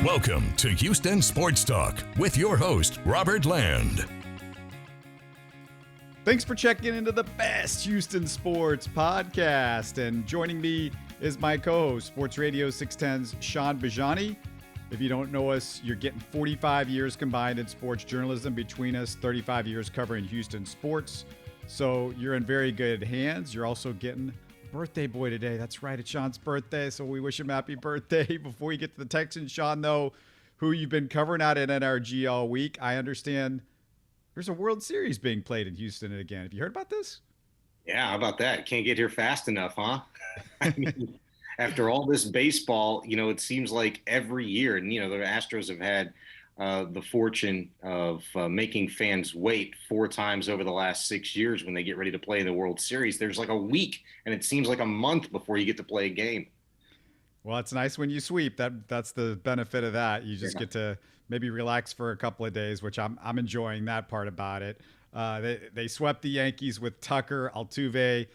Welcome to Houston Sports Talk with your host, Robert Land. Thanks for checking into the best Houston sports podcast. And joining me is my co-host, Sports Radio 610's Shaun Bijani. If you don't know us, you're getting 45 years combined in sports journalism between us, 35 years covering Houston sports. So you're in very good hands. You're also getting birthday boy today. That's right. It's Shaun's birthday. So we wish him happy birthday. Before we get to the Texans, Shaun, though, who you've been covering out at NRG all week, I understand there's a World Series being played in Houston again. Have you heard about this? Yeah, how about that? Can't get here fast enough, huh? I mean, after all this baseball, it seems like every year, and, the Astros have had the fortune of making fans wait 4 times over the last 6 years when they get ready to play in the World Series. There's like a week, and it seems like a month before you get to play a game. Well, it's nice when you sweep. That's the benefit of that. You just get to maybe relax for a couple of days, which I'm enjoying that part about it. They swept the Yankees with Tucker, Altuve,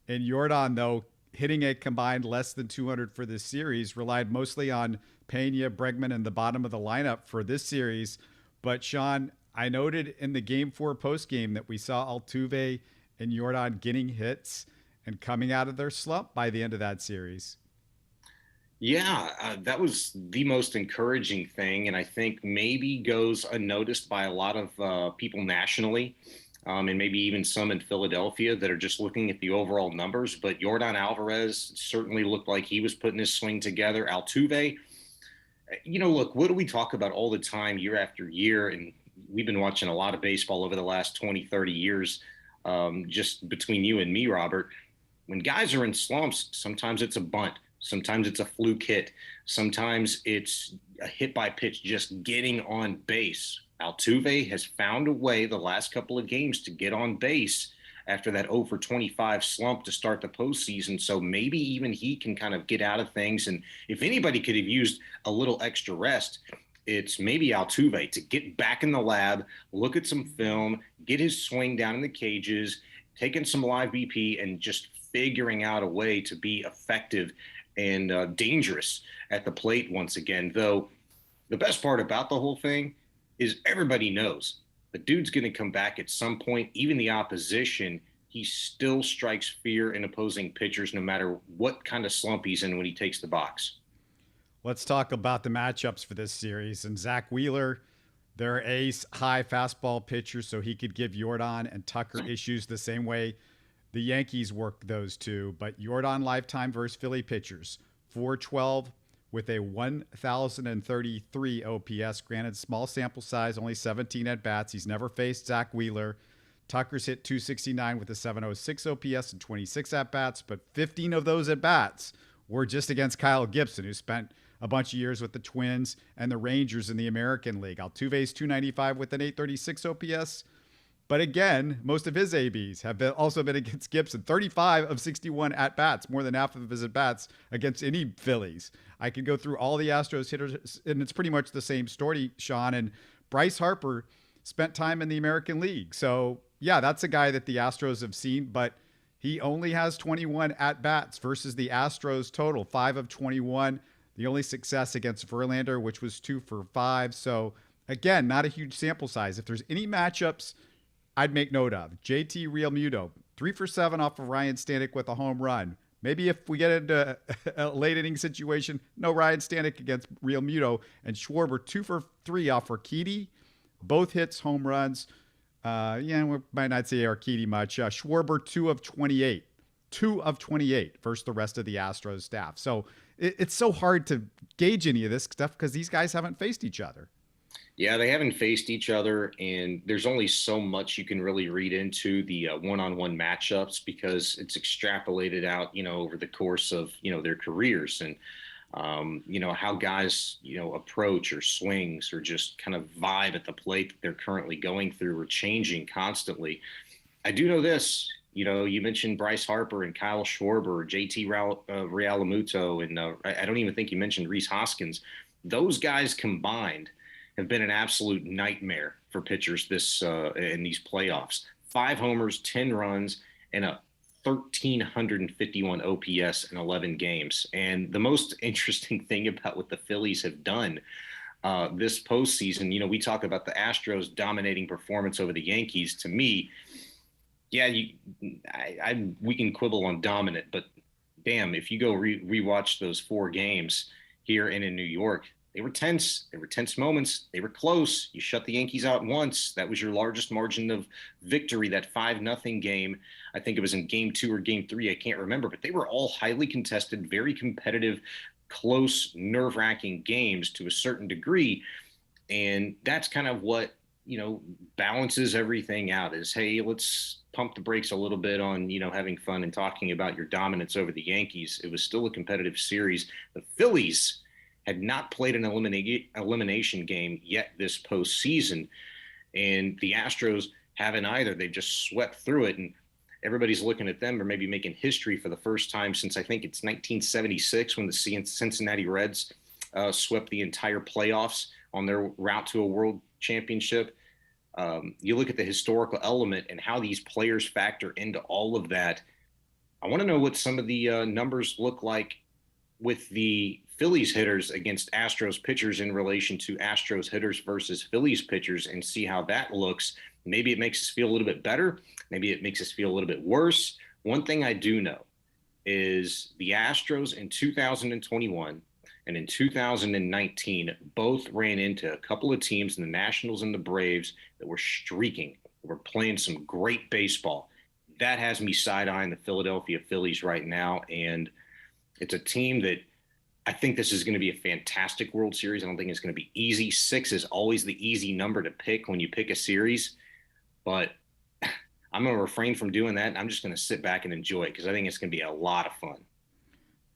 and Jordan, though, hitting a combined less than 200 for this series, relied mostly on Pena, Bregman, and the bottom of the lineup for this series. But Shaun, I noted in the Game 4 postgame that we saw Altuve and Jordan getting hits and coming out of their slump by the end of that series. Yeah, that was the most encouraging thing, and I think maybe goes unnoticed by a lot of people nationally, and maybe even some in Philadelphia that are just looking at the overall numbers. But Yordan Alvarez certainly looked like he was putting his swing together. Altuve, look, what do we talk about all the time year after year? And we've been watching a lot of baseball over the last 20, 30 years, just between you and me, Robert. When guys are in slumps, sometimes it's a bunt. Sometimes it's a fluke hit. Sometimes it's a hit by pitch just getting on base. Altuve has found a way the last couple of games to get on base after that 0 for 25 slump to start the postseason. So maybe even he can kind of get out of things. And if anybody could have used a little extra rest, it's maybe Altuve to get back in the lab, look at some film, get his swing down in the cages, taking some live BP, and just figuring out a way to be effective and dangerous at the plate once again. Though the best part about the whole thing is everybody knows the dude's going to come back at some point. Even the opposition, he still strikes fear in opposing pitchers no matter what kind of slump he's in when he takes the box. Let's talk about the matchups for this series. And Zach Wheeler, their ace high fastball pitcher, so he could give Jordan and Tucker issues the same way the Yankees work those two. But Jordan lifetime versus Philly pitchers, 412 with a 1,033 OPS. Granted, small sample size, only 17 at-bats. He's never faced Zach Wheeler. Tucker's hit 269 with a 706 OPS and 26 at-bats, but 15 of those at-bats were just against Kyle Gibson, who spent a bunch of years with the Twins and the Rangers in the American League. Altuve's 295 with an 836 OPS. But again, most of his ABs have also been against Gibson. 35 of 61 at-bats, more than half of his at-bats against any Phillies. I could go through all the Astros hitters, and it's pretty much the same story, Shaun. And Bryce Harper spent time in the American League. So, yeah, that's a guy that the Astros have seen, but he only has 21 at-bats versus the Astros total, 5 of 21. The only success against Verlander, which was 2 for 5. So, again, not a huge sample size. If there's any matchups I'd make note of, JT Realmuto, 3 for 7 off of Ryan Stanek with a home run. Maybe if we get into a late inning situation, no Ryan Stanek against Realmuto. And Schwarber, 2 for 3 off Urquidy. Both hits, home runs. We might not say Urquidy much. Schwarber, 2 of 28. 2 of 28 versus the rest of the Astros staff. So it's so hard to gauge any of this stuff because these guys haven't faced each other. Yeah, they haven't faced each other, and there's only so much you can really read into the one-on-one matchups because it's extrapolated out, over the course of, their careers and, how guys, approach or swings or just kind of vibe at the plate that they're currently going through or changing constantly. I do know this, you mentioned Bryce Harper and Kyle Schwarber, JT Realmuto, and I don't even think you mentioned Rhys Hoskins. Those guys combined have been an absolute nightmare for pitchers in these playoffs. 5 homers, 10 runs, and a 1,351 OPS in 11 games. And the most interesting thing about what the Phillies have done this postseason. We talk about the Astros dominating performance over the Yankees. To me, yeah, we can quibble on dominant, but damn, if you go rewatch those 4 games here and in New York, they were tense. They were tense moments. They were close. You shut the Yankees out once. That was your largest margin of victory, that 5-0 game. I think it was in game 2 or game 3. I can't remember, but they were all highly contested, very competitive, close, nerve-wracking games to a certain degree. And that's kind of what, balances everything out is, hey, let's pump the brakes a little bit on, having fun and talking about your dominance over the Yankees. It was still a competitive series. The Phillies had not played an elimination game yet this postseason, and the Astros haven't either. They've just swept through it, and everybody's looking at them or maybe making history for the first time since I think it's 1976 when the Cincinnati Reds swept the entire playoffs on their route to a world championship. You look at the historical element and how these players factor into all of that. I want to know what some of the numbers look like with the Phillies hitters against Astros pitchers in relation to Astros hitters versus Phillies pitchers and see how that looks. Maybe it makes us feel a little bit better. Maybe it makes us feel a little bit worse. One thing I do know is the Astros in 2021 and in 2019 both ran into a couple of teams in the Nationals and the Braves that were streaking, were playing some great baseball. That has me side-eyeing the Philadelphia Phillies right now, and it's a team that I think this is going to be a fantastic World Series. I don't think it's going to be easy. 6 is always the easy number to pick when you pick a series, but I'm going to refrain from doing that. I'm just going to sit back and enjoy it because I think it's going to be a lot of fun.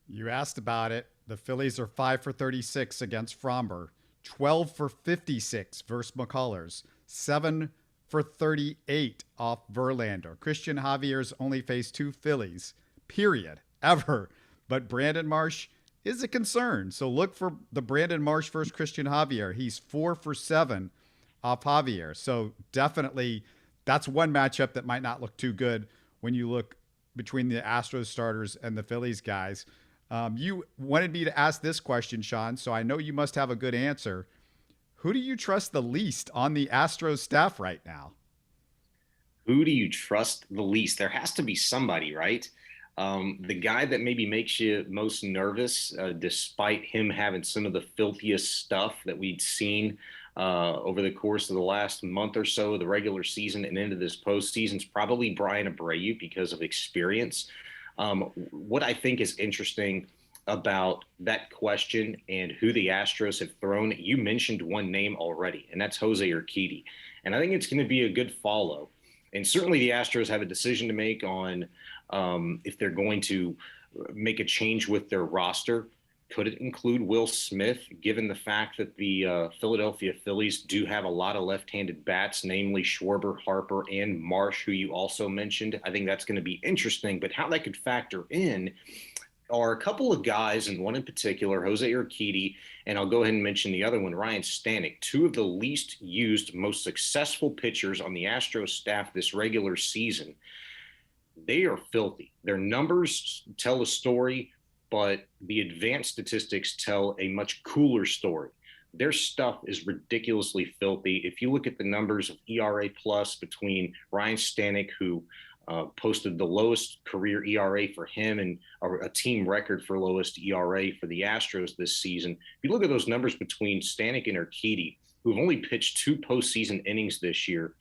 You asked about it. The Phillies are 5 for 36 against Fromber, 12 for 56 versus McCullers, 7 for 38 off Verlander. Christian Javier's only faced 2 Phillies, period, ever. But Brandon Marsh is a concern. So look for the Brandon Marsh versus Christian Javier. He's 4 for 7 off Javier. So definitely that's one matchup that might not look too good when you look between the Astros starters and the Phillies guys. You wanted me to ask this question, Shaun, so I know you must have a good answer. Who do you trust the least on the Astros staff right now? Who do you trust the least? There has to be somebody, right? The guy that maybe makes you most nervous, despite him having some of the filthiest stuff that we'd seen over the course of the last month or so of the regular season and into this postseason, is probably Brian Abreu because of experience. What I think is interesting about that question and who the Astros have thrown, you mentioned one name already, and that's Jose Urquidy. And I think it's going to be a good follow. And certainly the Astros have a decision to make on if they're going to make a change with their roster. Could it include Will Smith, given the fact that the Philadelphia Phillies do have a lot of left-handed bats, namely Schwarber, Harper, and Marsh, who you also mentioned? I think that's going to be interesting. But how that could factor in are a couple of guys, and one in particular, Jose Urquidy, and I'll go ahead and mention the other one, Ryan Stanek, 2 of the least used, most successful pitchers on the Astros staff this regular season. They are filthy. Their numbers tell a story, but the advanced statistics tell a much cooler story. Their stuff is ridiculously filthy. If you look at the numbers of ERA plus between Ryan Stanek, who posted the lowest career ERA for him and a team record for lowest ERA for the Astros this season. If you look at those numbers between Stanek and Urquidy, who've only pitched 2 postseason innings this year,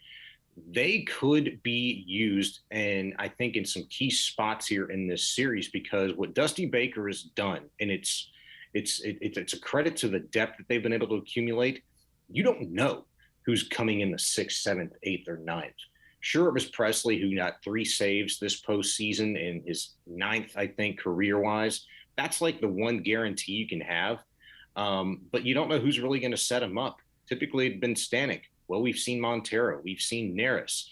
they could be used, and I think in some key spots here in this series, because what Dusty Baker has done, and it's a credit to the depth that they've been able to accumulate. You don't know who's coming in the 6th, 7th, 8th, or 9th. Sure, it was Presley who got 3 saves this postseason in his 9th, I think, career-wise. That's like the one guarantee you can have. But you don't know who's really going to set him up. Typically, it's been Stanek. Well, we've seen Montero. We've seen Neris,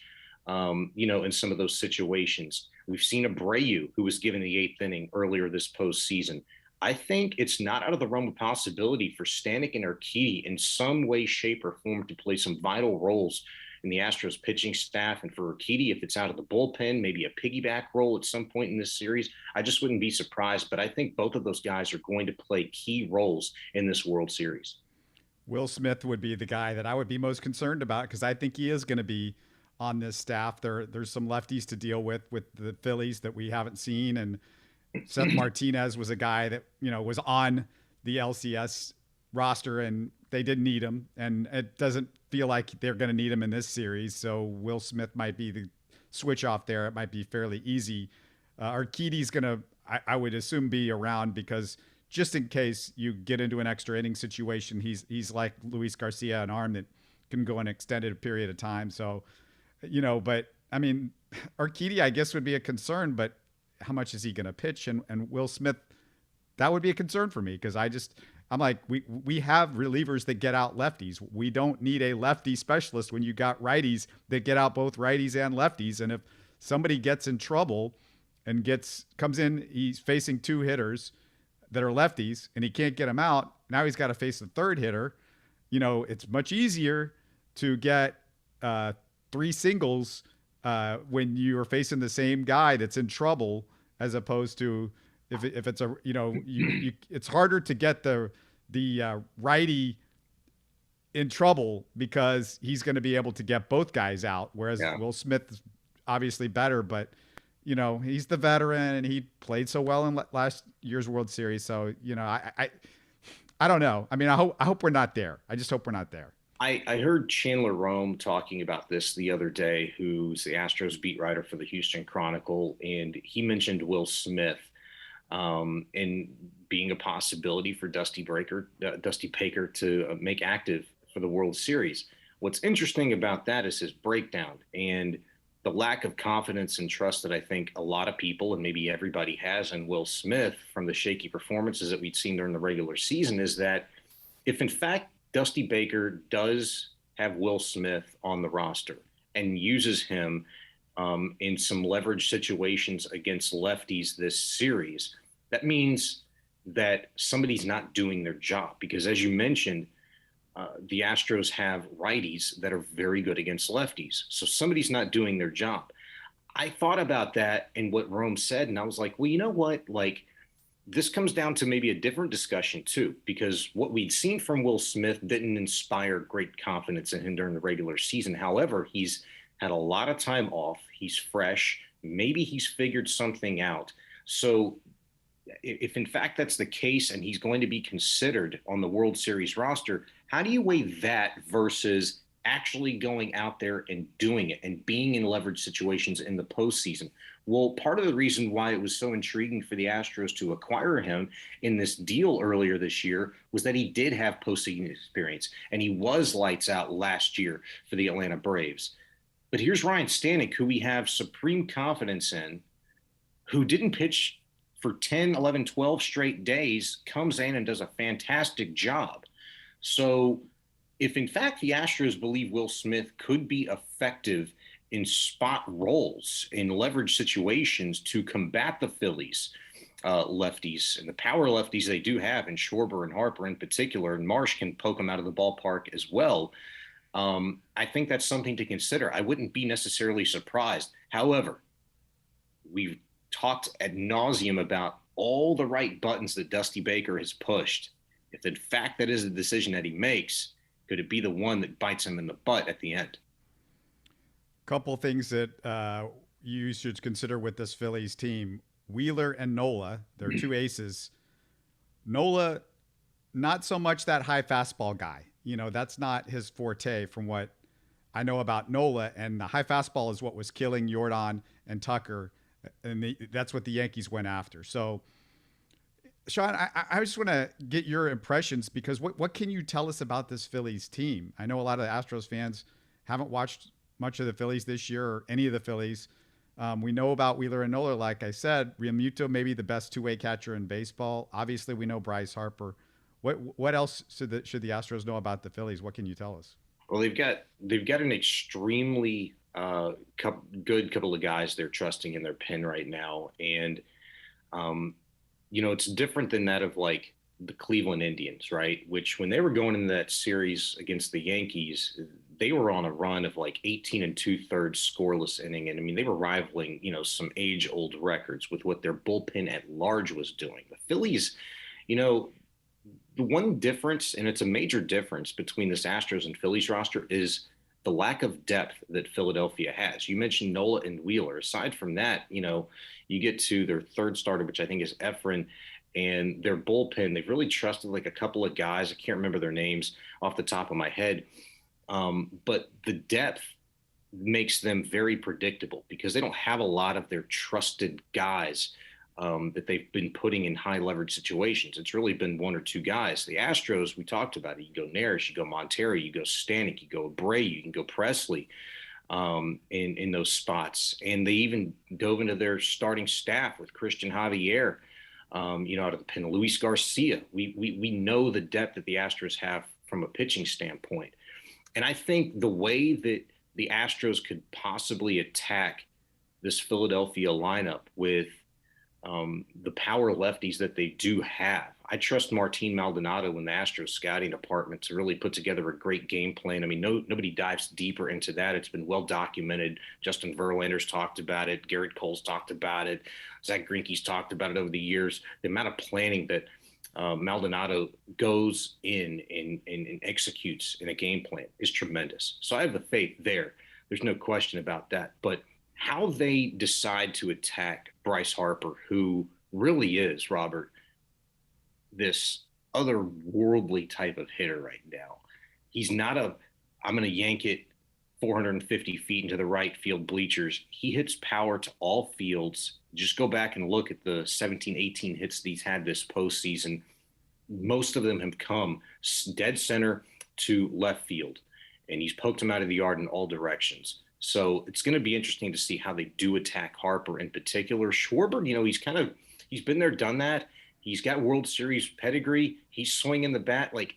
in some of those situations. We've seen Abreu, who was given the 8th inning earlier this postseason. I think it's not out of the realm of possibility for Stanek and Urquidy in some way, shape, or form to play some vital roles in the Astros pitching staff. And for Urquidy, if it's out of the bullpen, maybe a piggyback role at some point in this series, I just wouldn't be surprised. But I think both of those guys are going to play key roles in this World Series. Will Smith would be the guy that I would be most concerned about because I think he is going to be on this staff. There's some lefties to deal with the Phillies that we haven't seen, and Seth Martinez was a guy that was on the LCS roster, and they didn't need him, and it doesn't feel like they're going to need him in this series. So Will Smith might be the switch off there. It might be fairly easy. Urquidy's going to, I would assume, be around because just in case you get into an extra inning situation, he's like Luis Garcia, an arm that can go an extended period of time. So, but I mean, Urquidy, I guess, would be a concern, but how much is he going to pitch? And Will Smith, that would be a concern for me because I'm like, we have relievers that get out lefties. We don't need a lefty specialist when you got righties that get out both righties and lefties. And if somebody gets in trouble and comes in, he's facing two hitters that are lefties and he can't get them out. Now he's got to face the third hitter. It's much easier to get three singles when you're facing the same guy that's in trouble, as opposed to if it's it's harder to get the righty in trouble because he's going to be able to get both guys out. Whereas Will Smith is obviously better, but he's the veteran and he played so well in last year's World Series. So, I don't know. I mean, I hope we're not there. I just hope we're not there. I heard Chandler Rome talking about this the other day, who's the Astros beat writer for the Houston Chronicle, and he mentioned Will Smith and being a possibility for Dusty Baker to make active for the World Series. What's interesting about that is his breakdown and the lack of confidence and trust that I think a lot of people and maybe everybody has in Will Smith from the shaky performances that we'd seen during the regular season is that if in fact Dusty Baker does have Will Smith on the roster and uses him in some leverage situations against lefties this series, that means that somebody's not doing their job. Because as you mentioned, the Astros have righties that are very good against lefties. So somebody's not doing their job. I thought about that and what Rome said, and I was like, well, you know what? Like, this comes down to maybe a different discussion too, because what we'd seen from Will Smith didn't inspire great confidence in him during the regular season. However, he's had a lot of time off. He's fresh. Maybe he's figured something out. So if in fact that's the case and he's going to be considered on the World Series roster, how do you weigh that versus actually going out there and doing it and being in leverage situations in the postseason? Well, part of the reason why it was so intriguing for the Astros to acquire him in this deal earlier this year was that he did have postseason experience and he was lights out last year for the Atlanta Braves. But here's Ryan Stanek, who we have supreme confidence in, who didn't pitch for 10, 11, 12 straight days, comes in and does a fantastic job. So if in fact the Astros believe Will Smith could be effective in spot roles in leverage situations to combat the Phillies lefties and the power lefties they do have, and Schwarber and Harper in particular, and Marsh can poke them out of the ballpark as well. I think that's something to consider. I wouldn't be necessarily surprised. However, we've talked ad nauseum about all the right buttons that Dusty Baker has pushed. If in fact that is the decision that he makes, could it be the one that bites him in the butt at the end? Couple things that you should consider with this Phillies team. Wheeler and Nola, they're two aces. Nola, not so much that high fastball guy. That's not his forte from what I know about Nola. And the high fastball is what was killing Jordan and Tucker. And that's what the Yankees went after. So, Shaun, I just want to get your impressions because what can you tell us about this Phillies team? I know a lot of Astros fans haven't watched much of the Phillies this year or any of the Phillies. We know about Wheeler and Nola, like I said. Realmuto may be the best two-way catcher in baseball. Obviously, we know Bryce Harper. What else should the Astros know about the Phillies? What can you tell us? Well, they've got an extremely good couple of guys they're trusting in their pen right now, and it's different than that of like the Cleveland Indians, right? Which when they were going into that series against the Yankees, they were on a run of like 18 2/3 scoreless inning. And I mean, they were rivaling, some age-old records with what their bullpen at large was doing. The Phillies, The one difference, and it's a major difference between this Astros and Phillies roster, is the lack of depth that Philadelphia has. You mentioned Nola and Wheeler. Aside from that, you get to their third starter, which I think is Efren, and their bullpen. They've really trusted like a couple of guys. I can't remember their names off the top of my head. But the depth makes them very predictable because they don't have a lot of their trusted guys that they've been putting in high leverage situations. It's really been one or two guys. The Astros, we talked about it. You go Naris, you go Montero, you go Stanek, you go Bray, you can go Presley in those spots. And they even dove into their starting staff with Christian Javier, out of the pen, Luis Garcia. We know the depth that the Astros have from a pitching standpoint. And I think the way that the Astros could possibly attack this Philadelphia lineup with the power lefties that they do have. I trust Martin Maldonado in the Astros scouting department to really put together a great game plan. I mean, nobody dives deeper into that. It's been well documented. Justin Verlander's talked about it. Garrett Cole's talked about it. Zach Greinke's talked about it over the years. The amount of planning that Maldonado goes in and executes in a game plan is tremendous. So I have the faith there. There's no question about that. But how they decide to attack Bryce Harper, who really is, Robert, this otherworldly type of hitter right now. He's not I'm going to yank it 450 feet into the right field bleachers. He hits power to all fields. Just go back and look at the 17, 18 hits that he's had this postseason. Most of them have come dead center to left field, and he's poked them out of the yard in all directions. So it's going to be interesting to see how they do attack Harper in particular. Schwarber, he's been there, done that. He's got World Series pedigree. He's swinging the bat like,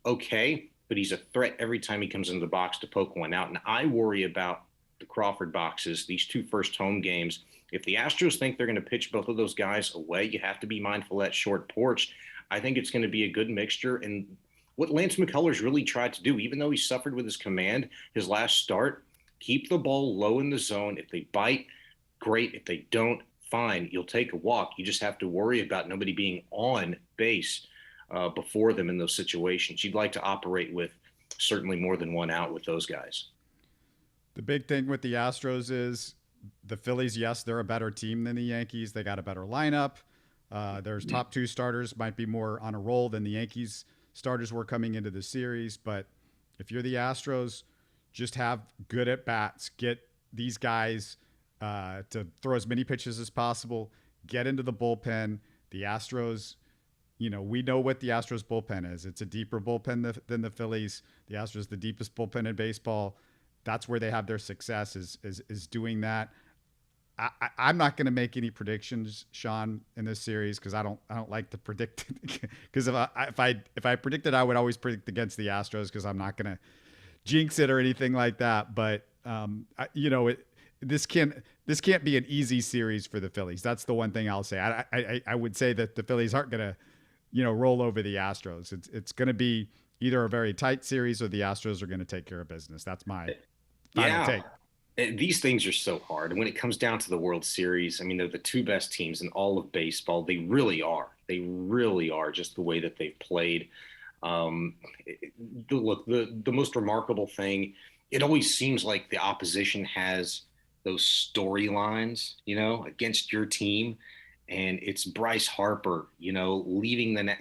okay, but he's a threat every time he comes into the box to poke one out. And I worry about the Crawford boxes, these two first home games. If the Astros think they're going to pitch both of those guys away, you have to be mindful of that short porch. I think it's going to be a good mixture. And what Lance McCullers really tried to do, even though he suffered with his command his last start, keep the ball low in the zone. If they bite, great. If they don't, fine. You'll take a walk. You just have to worry about nobody being on base before them in those situations. You'd like to operate with certainly more than one out with those guys. The big thing with the Astros is the Phillies, yes, they're a better team than the Yankees. They got a better lineup. Their top two starters might be more on a roll than the Yankees starters were coming into the series. But if you're the Astros, just have good at bats, get these guys to throw as many pitches as possible, get into the bullpen. The Astros, we know what the Astros bullpen is. It's a deeper bullpen than the Phillies. The Astros, the deepest bullpen in baseball. That's where they have their success is doing that. I'm not going to make any predictions, Shaun, in this series because I don't like to predict. Because if I predicted, I would always predict against the Astros because I'm not going to jinx it or anything like that. But this can't be an easy series for the Phillies. That's the one thing I'll say. I would say that the Phillies aren't going to roll over the Astros. It's going to be either a very tight series or the Astros are going to take care of business. That's my final take. These things are so hard. And when it comes down to the World Series, I mean, they're the two best teams in all of baseball. They really are. They really are, just the way that they've played. Look, the most remarkable thing, it always seems like the opposition has those storylines, against your team. And it's Bryce Harper, leaving the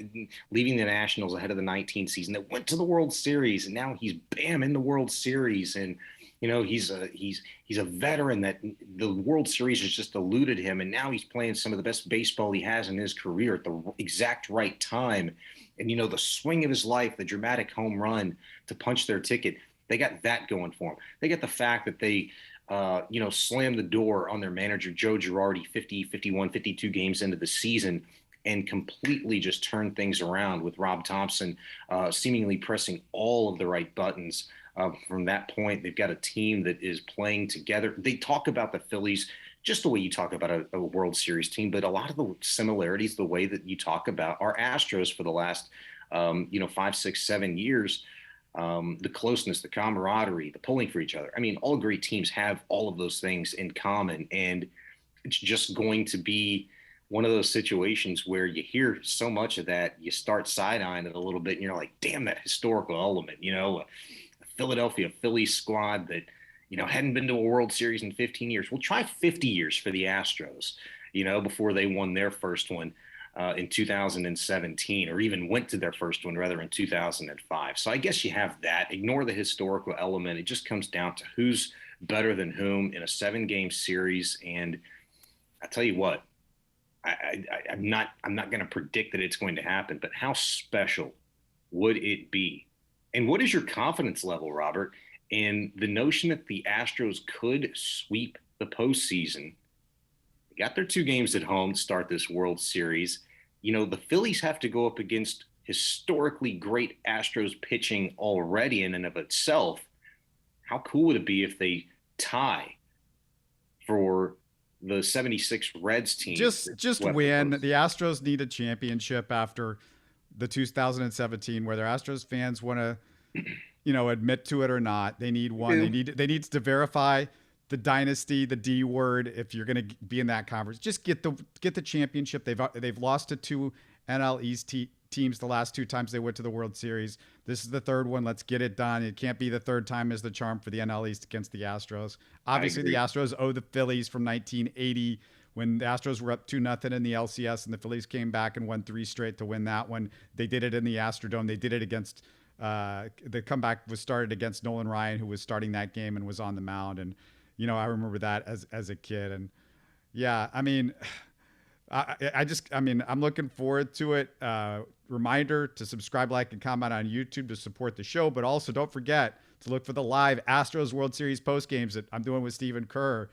Nationals ahead of the 19 season that went to the World Series. And now he's in the World Series. And he's a veteran that the World Series has just eluded him, and now he's playing some of the best baseball he has in his career at the exact right time. And the swing of his life, the dramatic home run to punch their ticket, they got that going for him. They got the fact that they slammed the door on their manager Joe Girardi 50, 51, 52 games into the season and completely just turned things around with Rob Thompson seemingly pressing all of the right buttons. From that point, they've got a team that is playing together. They talk about the Phillies just the way you talk about a World Series team, but a lot of the similarities, the way that you talk about our Astros for the last, 5, 6, 7 years, the closeness, the camaraderie, the pulling for each other. I mean, all great teams have all of those things in common, and it's just going to be one of those situations where you hear so much of that, you start side-eyeing it a little bit, and you're like, damn, that historical element, a Philadelphia Phillies squad that, hadn't been to a World Series in 15 years. We'll try 50 years for the Astros, before they won their first one in 2017, or even went to their first one rather in 2005. So I guess you have that. Ignore the historical element. It just comes down to who's better than whom in a 7-game series. And I tell you what, I'm not going to predict that it's going to happen, but how special would it be? And what is your confidence level, Robert, in the notion that the Astros could sweep the postseason? They got their 2 games at home to start this World Series. The Phillies have to go up against historically great Astros pitching already in and of itself. How cool would it be if they tie for the 76 Reds team? Just win. The Astros need a championship after the 2017, whether Astros fans want to, admit to it or not. They need one. They need to verify the dynasty, the D word. If you're going to be in that conference, just get the championship. They've lost to 2 NL East teams the last 2 times they went to the World Series. This is the 3rd one. Let's get it done. It can't be the 3rd time as the charm for the NL East against the Astros. Obviously, the Astros owe the Phillies from 1980 when the Astros were up 2-0 in the LCS and the Phillies came back and won 3 straight to win that one. They did it in the Astrodome. They did it against the comeback was started against Nolan Ryan, who was starting that game and was on the mound. And I remember that as a kid. And yeah, I mean, I'm looking forward to it. Reminder to subscribe, like, and comment on YouTube to support the show, but also don't forget to look for the live Astros World Series post games that I'm doing with Stephen Kerr.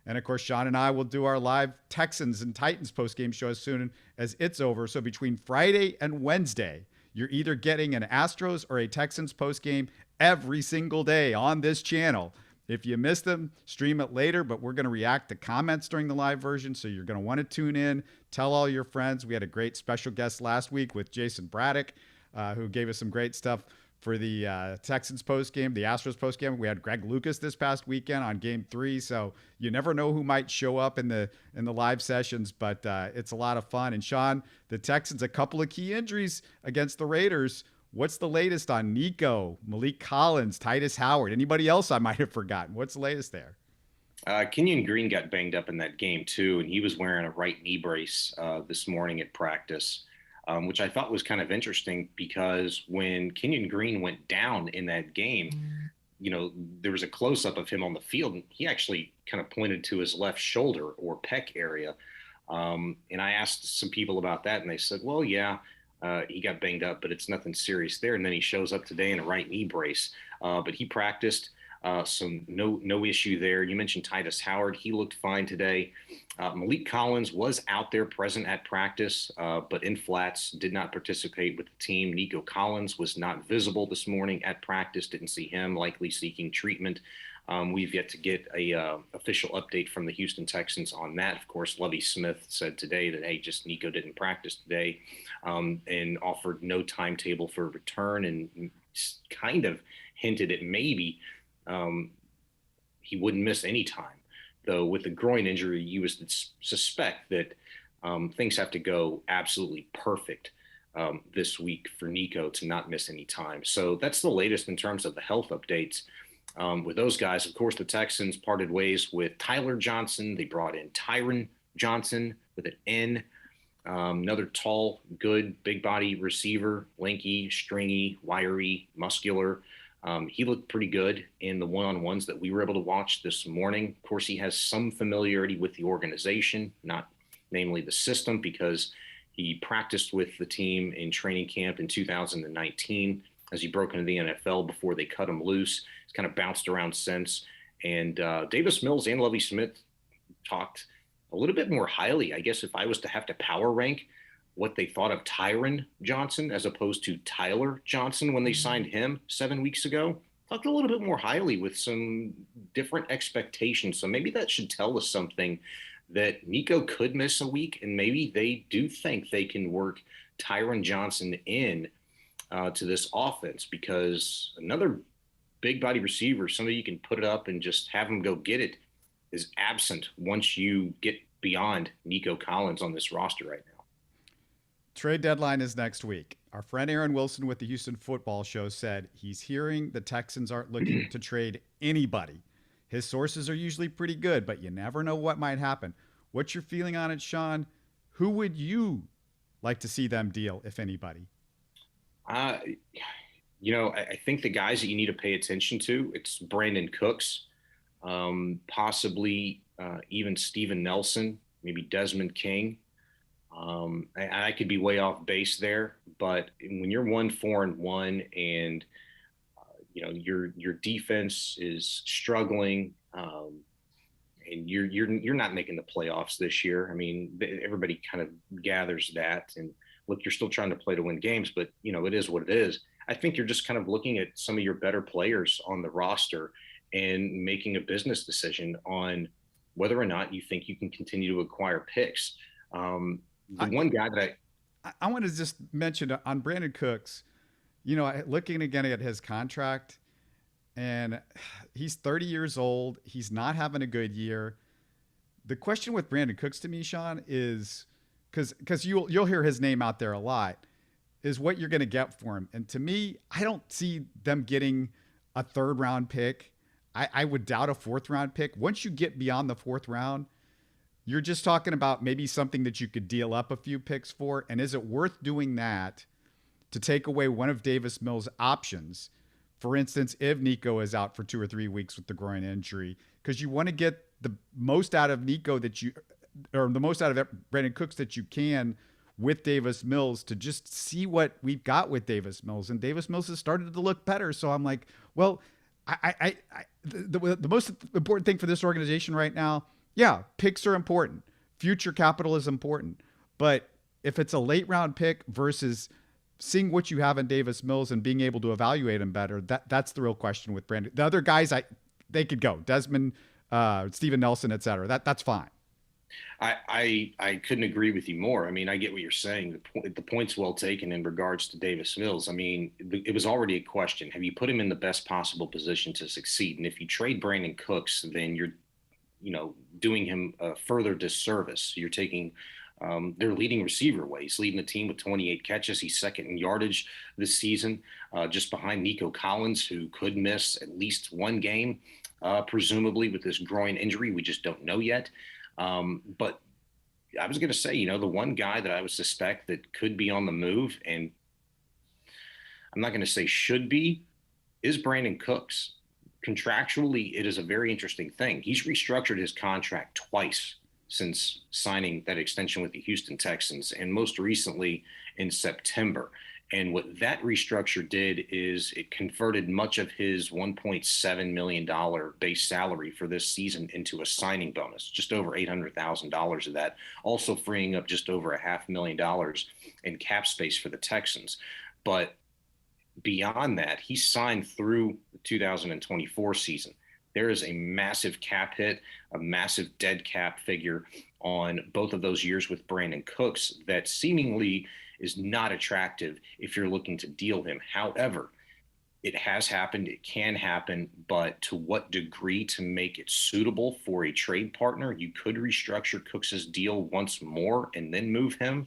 And of course, Sean and I will do our live Texans and Titans post game show as soon as it's over. So between Friday and Wednesday, you're either getting an Astros or a Texans post game every single day on this channel. If you missed them, stream it later, but we're going to react to comments during the live version, so you're going to want to tune in. Tell all your friends. We had a great special guest last week with Jason Braddock, who gave us some great stuff for the Texans postgame, the Astros postgame. We had Greg Lucas this past weekend on Game 3, so you never know who might show up in the live sessions, but it's a lot of fun. And Sean, the Texans, a couple of key injuries against the Raiders. What's the latest on Nico, Malik Collins, Titus Howard? Anybody else I might have forgotten? What's the latest there? Kenyon Green got banged up in that game too, and he was wearing a right knee brace this morning at practice, which I thought was kind of interesting because when Kenyon Green went down in that game, there was a close-up of him on the field, and he actually kind of pointed to his left shoulder or pec area. And I asked some people about that, and they said, well, yeah, he got banged up, but it's nothing serious there. And then he shows up today in a right knee brace. But he practiced, so no issue there. You mentioned Titus Howard. He looked fine today. Malik Collins was out there present at practice, but in flats, did not participate with the team. Nico Collins was not visible this morning at practice. Didn't see him, likely seeking treatment. We've yet to get a official update from the Houston Texans on that. Of course, Lovie Smith said today that, hey, just Nico didn't practice today, and offered no timetable for return, and kind of hinted at maybe he wouldn't miss any time. Though with the groin injury, you would suspect that things have to go absolutely perfect this week for Nico to not miss any time. So that's the latest in terms of the health updates. With those guys, of course, the Texans parted ways with Tyler Johnson. They brought in Tyron Johnson with an N, another tall, good, big body receiver, lanky, stringy, wiry, muscular. He looked pretty good in the one-on-ones that we were able to watch this morning. Of course, he has some familiarity with the organization, not namely the system, because he practiced with the team in training camp in 2019 as he broke into the NFL before they cut him loose. He's kind of bounced around since. And Davis Mills and Lovie Smith talked a little bit more highly. I guess if I was to have to power rank what they thought of Tyron Johnson as opposed to Tyler Johnson when they signed him 7 weeks ago, talked a little bit more highly with some different expectations. So maybe that should tell us something, that Nico could miss a week, and maybe they do think they can work Tyron Johnson in to this offense, because another big body receiver, somebody you can put it up and just have him go get it, is absent once you get beyond Nico Collins on this roster right now. Trade deadline is next week. Our friend Aaron Wilson with the Houston Football Show said he's hearing the Texans aren't looking to trade anybody. His sources are usually pretty good, but you never know what might happen. What's your feeling on it, Shaun? Who would you like to see them deal, if anybody? I think the guys that you need to pay attention to, it's Brandon Cooks, possibly even Steven Nelson, maybe Desmond King. I could be way off base there, but when you're 1-4-1 and your defense is struggling, and you're not making the playoffs this year. I mean, everybody kind of gathers that, and look, you're still trying to play to win games, but it is what it is. I think you're just kind of looking at some of your better players on the roster and making a business decision on whether or not you think you can continue to acquire picks. One guy that I want to just mention on Brandon Cooks, looking again at his contract, and he's 30 years old. He's not having a good year. The question with Brandon Cooks to me, Shaun, is because you'll hear his name out there a lot, is what you're going to get for him. And to me, I don't see them getting a 3rd round pick. I would doubt a 4th round pick. Once you get beyond the 4th round, you're just talking about maybe something that you could deal up a few picks for. And is it worth doing that to take away one of Davis Mills' options? For instance, if Nico is out for 2 or 3 weeks with the groin injury, because you want to get the most out of Nico or the most out of Brandon Cooks that you can with Davis Mills, to just see what we've got with Davis Mills. And Davis Mills has started to look better. So I'm like, well, the most important thing for this organization right now, yeah, picks are important. Future capital is important. But if it's a late round pick versus seeing what you have in Davis Mills and being able to evaluate him better, that's the real question with Brandon. The other guys, they could go. Desmond, Steven Nelson, et cetera. That's fine. I couldn't agree with you more. I mean, I get what you're saying. The point's well taken in regards to Davis Mills. I mean, it was already a question. Have you put him in the best possible position to succeed? And if you trade Brandon Cooks, then you're, doing him a further disservice. You're taking their leading receiver away. He's leading the team with 28 catches. He's 2nd in yardage this season, just behind Nico Collins, who could miss at least 1 game, presumably with this groin injury. We just don't know yet. But I was going to say, the one guy that I would suspect that could be on the move, and I'm not going to say should be, is Brandon Cooks. Contractually, it is a very interesting thing. He's restructured his contract twice since signing that extension with the Houston Texans, and most recently in September. And what that restructure did is it converted much of his $1.7 million base salary for this season into a signing bonus, just over $800,000 of that, also freeing up just over $500,000 in cap space for the Texans. But beyond that, he signed through the 2024 season. There is a massive cap hit, a massive dead cap figure on both of those years with Brandon Cooks that seemingly is not attractive if you're looking to deal him. However, it has happened, it can happen, but to what degree to make it suitable for a trade partner? You could restructure Cooks's deal once more and then move him.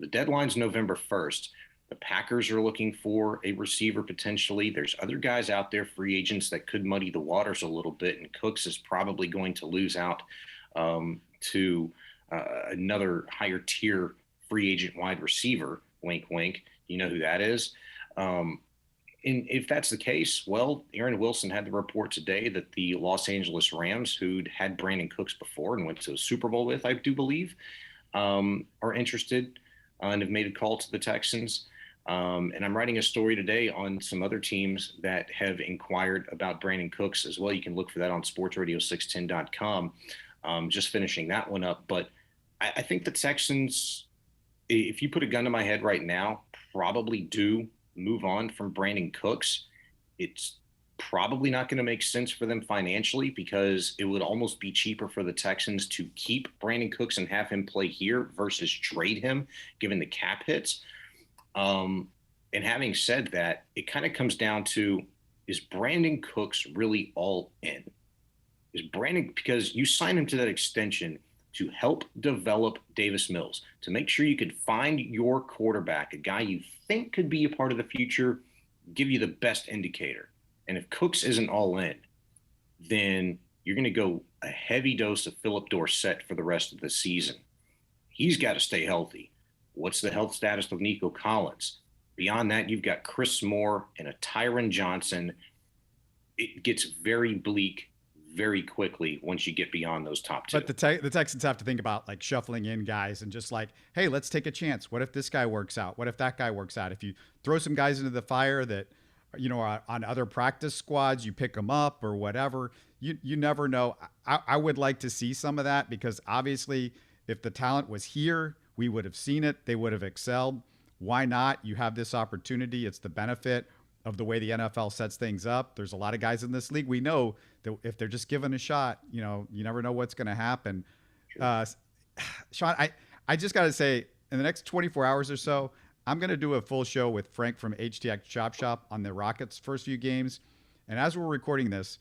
The deadline's November 1st. The Packers are looking for a receiver potentially. There's other guys out there, free agents, that could muddy the waters a little bit, and Cooks is probably going to lose out to another higher tier free agent wide receiver. Wink, wink. You know who that is. And if that's the case, well, Aaron Wilson had the report today that the Los Angeles Rams, who'd had Brandon Cooks before and went to a Super Bowl with, I do believe, are interested and have made a call to the Texans. And I'm writing a story today on some other teams that have inquired about Brandon Cooks as well. You can look for that on sportsradio610.com. Just finishing that one up. But I think the Texans, if you put a gun to my head right now, probably do move on from Brandon Cooks. It's probably not going to make sense for them financially, because it would almost be cheaper for the Texans to keep Brandon Cooks and have him play here versus trade him, given the cap hits. And having said that, it kind of comes down to, is Brandon Cooks really all in? Is Brandon, because you sign him to that extension to help develop Davis Mills, to make sure you could find your quarterback, a guy you think could be a part of the future, give you the best indicator. And if Cooks isn't all in, then you're going to go a heavy dose of Philip Dorsett for the rest of the season. He's got to stay healthy. What's the health status of Nico Collins? Beyond that, you've got Chris Moore and a Tyron Johnson. It gets very bleak very quickly once you get beyond those top two. But the Texans have to think about like shuffling in guys and just like, hey, let's take a chance. What if this guy works out? What if that guy works out? If you throw some guys into the fire that, you know, are on other practice squads, you pick them up or whatever. You never know. I would like to see some of that because obviously if the talent was here, we would have seen it. They would have excelled. Why not? You have this opportunity. It's the benefit of the way the NFL sets things up. There's a lot of guys in this league. We know that if they're just given a shot, you know, you never know what's going to happen. Shaun, I just got to say, in the next 24 hours or so, I'm going to do a full show with Frank from HTX Chop Shop on the Rockets' first few games. And as we're recording this,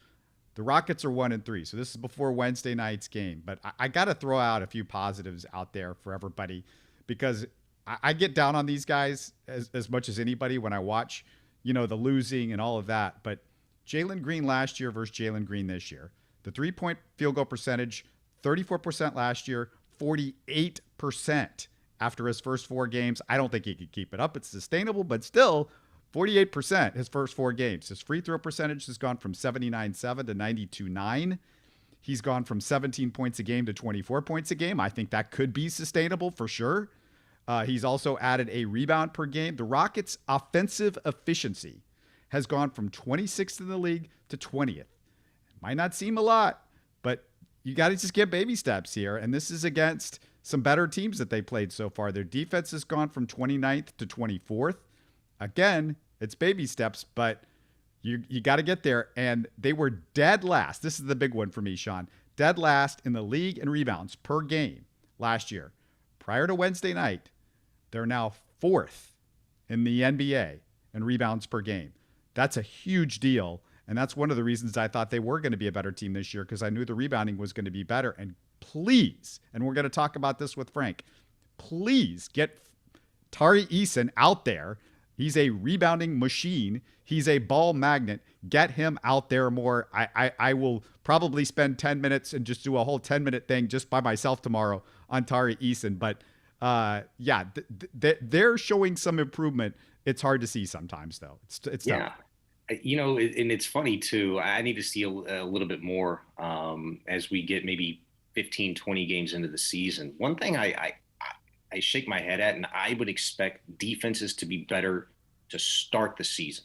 the Rockets are 1-3. So this is before Wednesday night's game. But I got to throw out a few positives out there for everybody because I get down on these guys as much as anybody when I watch, you know, the losing and all of that. But Jalen Green last year versus Jalen Green this year. The 3-point field goal percentage, 34% last year, 48% after his first 4 games. I don't think he could keep it up. It's sustainable, but still 48% his first 4 games. His free throw percentage has gone from 79.7 to 92.9. He's gone from 17 points a game to 24 points a game. I think that could be sustainable for sure. He's also added a rebound per game. The Rockets' offensive efficiency has gone from 26th in the league to 20th. Might not seem a lot, but you got to just get baby steps here. And this is against some better teams that they played so far. Their defense has gone from 29th to 24th. Again, it's baby steps, but you got to get there. And they were dead last. This is the big one for me, Shaun. Dead last in the league in rebounds per game last year. Prior to Wednesday night, they're now 4th in the NBA in rebounds per game. That's a huge deal. And that's one of the reasons I thought they were going to be a better team this year because I knew the rebounding was going to be better. And please, and we're going to talk about this with Frank, please get Tari Eason out there. He's a rebounding machine. He's a ball magnet. Get him out there more. I will probably spend 10 minutes and just do a whole 10-minute thing just by myself tomorrow on Tari Eason. But yeah, they're showing some improvement. It's hard to see sometimes, though. It's yeah. tough. You know, and it's funny, too. I need to see a little bit more as we get maybe 15, 20 games into the season. One thing I shake my head at, and I would expect defenses to be better to start the season.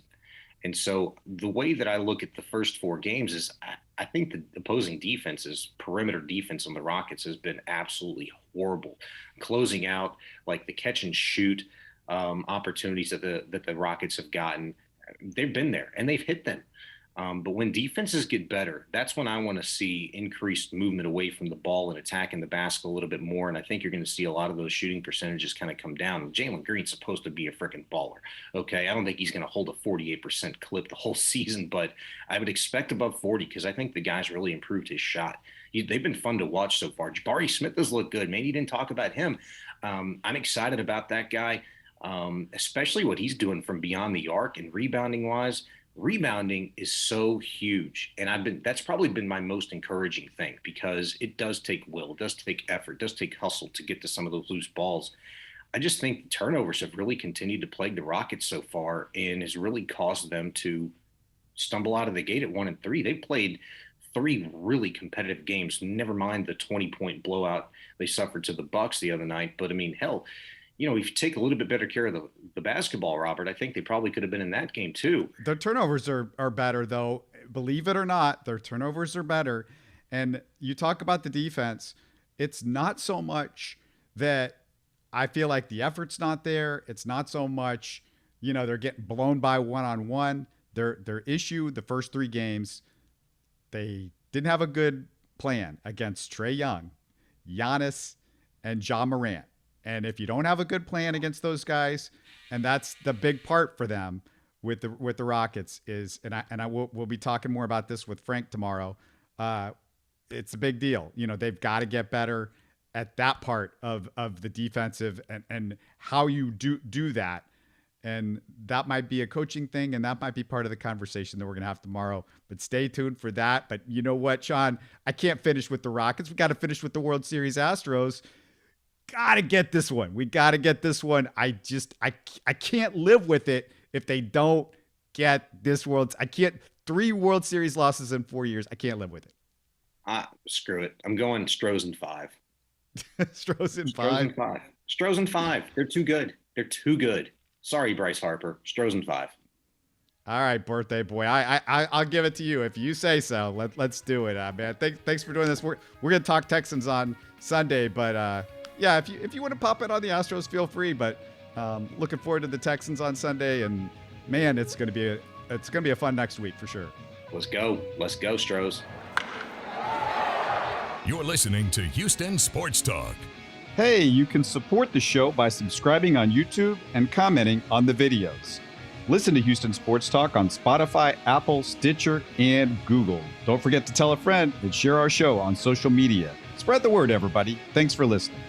And so the way that I look at the first 4 games is I think the opposing defenses, perimeter defense on the Rockets has been absolutely horrible. Closing out like the catch and shoot opportunities that the Rockets have gotten, they've been there and they've hit them. But when defenses get better, that's when I want to see increased movement away from the ball and attacking the basket a little bit more. And I think you're going to see a lot of those shooting percentages kind of come down. Jalen Green's supposed to be a freaking baller. Okay. I don't think he's going to hold a 48% clip the whole season, but I would expect above 40 because I think the guy's really improved his shot. They've been fun to watch so far. Jabari Smith has looked good. Maybe you didn't talk about him. I'm excited about that guy, especially what he's doing from beyond the arc and rebounding wise. Rebounding is so huge. And that's probably been my most encouraging thing because it does take will, it does take effort, it does take hustle to get to some of those loose balls. I just think turnovers have really continued to plague the Rockets so far and has really caused them to stumble out of the gate at 1-3. They played 3 really competitive games, never mind the 20-point blowout they suffered to the Bucks the other night. But I mean, hell, you know, if you take a little bit better care of the basketball, Robert, I think they probably could have been in that game too. Their turnovers are better, though. Believe it or not, their turnovers are better. And you talk about the defense. It's not so much that I feel like the effort's not there. It's not so much, you know, they're getting blown by one-on-one. Their issue the first 3 games, they didn't have a good plan against Trae Young, Giannis, and Ja Morant. And if you don't have a good plan against those guys, and that's the big part for them with the Rockets is, we'll be talking more about this with Frank tomorrow. It's a big deal. You know, they've got to get better. at that part of the defensive and how you do that. And that might be a coaching thing, and that might be part of the conversation that we're going to have tomorrow. But stay tuned for that. But you know what, Shaun? I can't finish with the Rockets. We got to finish with the World Series Astros. Got to get this one. We got to get this one. I can't live with it if they don't get this I can't. 3 World Series losses in 4 years. I can't live with it. Screw it. I'm going Stros in 5. Stros in 5. Stros in 5. They're too good. They're too good. Sorry, Bryce Harper. Stros in 5. All right, birthday boy. I'll give it to you if you say so. Let's do it, man. Thanks for doing this. We're gonna talk Texans on Sunday, but yeah, if you want to pop in on the Astros, feel free. But looking forward to the Texans on Sunday, and man, it's gonna be a fun next week for sure. Let's go, Stros. You're listening to Houston Sports Talk. Hey, you can support the show by subscribing on YouTube and commenting on the videos. Listen to Houston Sports Talk on Spotify, Apple, Stitcher, and Google. Don't forget to tell a friend and share our show on social media. Spread the word, everybody. Thanks for listening.